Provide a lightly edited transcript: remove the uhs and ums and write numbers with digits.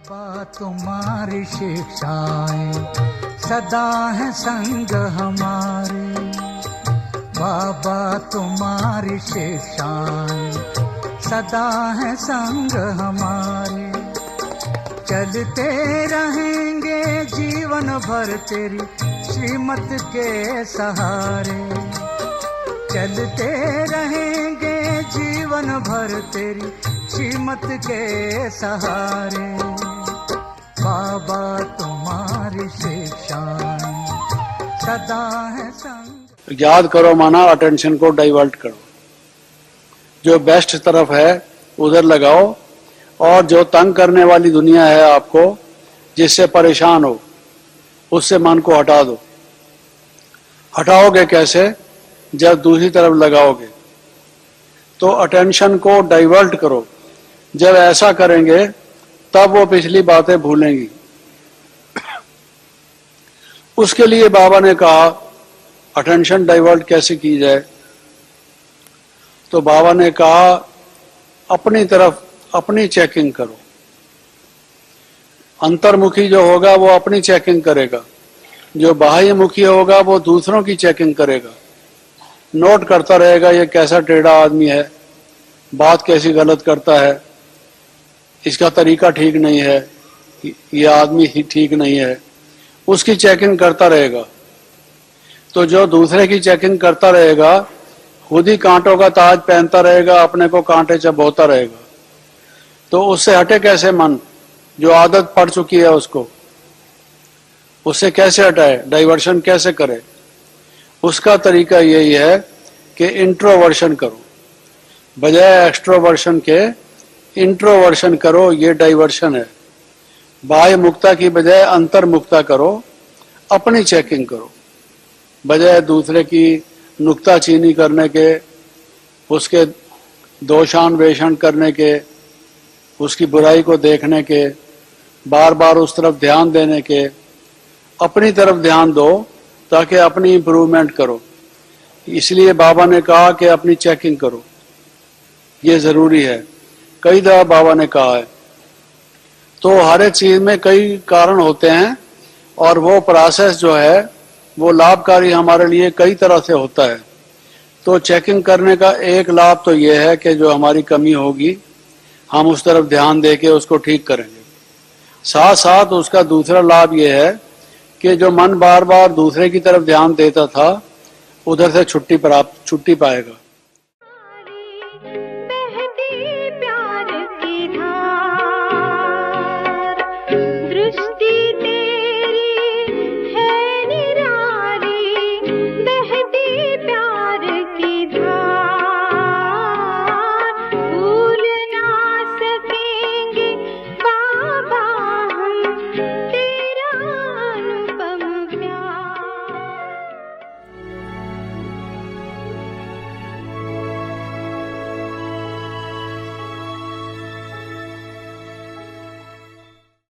बाबा तुम्हारी शिक्षाएं सदा है संग हमारे, बाबा तुम्हारी शिक्षाएं सदा है संग हमारे। चलते रहेंगे जीवन भर तेरी श्रीमत के सहारे, चलते रहेंगे जीवन भर तेरी श्रीमत के सहारे। बाबा तुम्हारी शिक्षाएं सदा है संग। याद करो माना अटेंशन को डाइवर्ट करो, जो बेस्ट तरफ है उधर लगाओ, और जो तंग करने वाली दुनिया है आपको, जिससे परेशान हो, उससे मन को हटा दो। हटाओगे कैसे? जब दूसरी तरफ लगाओगे। तो अटेंशन को डाइवर्ट करो। जब ऐसा करेंगे तब वो पिछली बातें भूलेंगी। उसके लिए बाबा ने कहा अटेंशन डाइवर्ट कैसे की जाए। तो बाबा ने कहा अपनी तरफ अपनी चेकिंग करो। अंतर्मुखी जो होगा वो अपनी चेकिंग करेगा, जो बाह्यमुखी होगा वो दूसरों की चेकिंग करेगा। नोट करता रहेगा ये कैसा टेढ़ा आदमी है, बात कैसी गलत करता है, इसका तरीका ठीक नहीं है, ये आदमी ठीक नहीं है, उसकी चेकिंग करता रहेगा। तो जो दूसरे की चेकिंग करता रहेगा खुद ही कांटों का ताज पहनता रहेगा, अपने को कांटे चबोता रहेगा। तो उससे हटे कैसे मन, जो आदत पड़ चुकी है उसको, उससे कैसे हटाए, डाइवर्शन कैसे करे? उसका तरीका यही है कि इंट्रोवर्शन करो, बजाय एक्सट्रोवर्शन के इंट्रोवर्शन करो। ये डाइवर्शन है। बाह्य मुक्ता की बजाय अंतर्मुक्ता करो, अपनी चेकिंग करो, बजाय दूसरे की नुक्ताचीनी करने के, उसके दोषान्वेषण करने के, उसकी बुराई को देखने के, बार बार उस तरफ ध्यान देने के। अपनी तरफ ध्यान दो ताकि अपनी इंप्रूवमेंट करो। इसलिए बाबा ने कहा कि अपनी चेकिंग करो, ये जरूरी है। कई दफा बाबा ने कहा है। तो हर एक चीज में कई कारण होते हैं, और वो प्रोसेस जो है वो लाभकारी हमारे लिए कई तरह से होता है। तो चेकिंग करने का एक लाभ तो ये है कि जो हमारी कमी होगी हम उस तरफ ध्यान देके उसको ठीक करेंगे। साथ साथ उसका दूसरा लाभ ये है कि जो मन बार बार दूसरे की तरफ ध्यान देता था उधर से छुट्टी पाएगा।